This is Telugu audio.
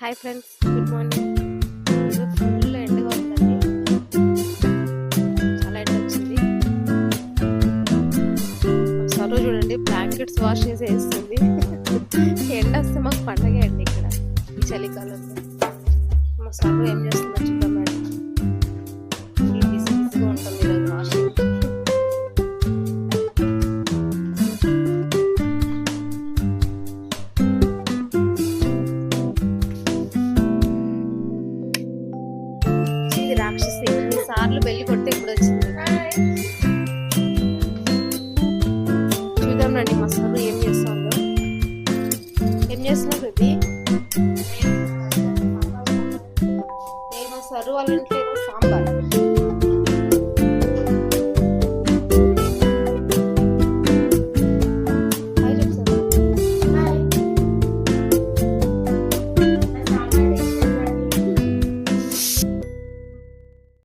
Hi friends, good morning. Full ఎండగా ఉందండి, చాలా ఎండ వచ్చింది. సర్వ చూడండి, బ్లాంకెట్స్ వాష్ చేసి వేస్తుంది. ఎండ వస్తే మాకు పండగ అండి ఇక్కడ ఈ చలికాలంలో. మా సర్వ ఏం చేస్తుందో చూద్దాం మేడం. ఫుల్ బిజీ బిజీగా ఉంటుంది ఈరోజు వాషింగ్. రాక్షసి సార్లు వెళ్ళి కొడితే ఇప్పుడు వచ్చింది. చూద్దాం రండి, మా సారు ఏం చేస్తుందో. ఏం చేస్తున్నారు బేబీ? మా సారు వాళ్ళ ఇంట్లో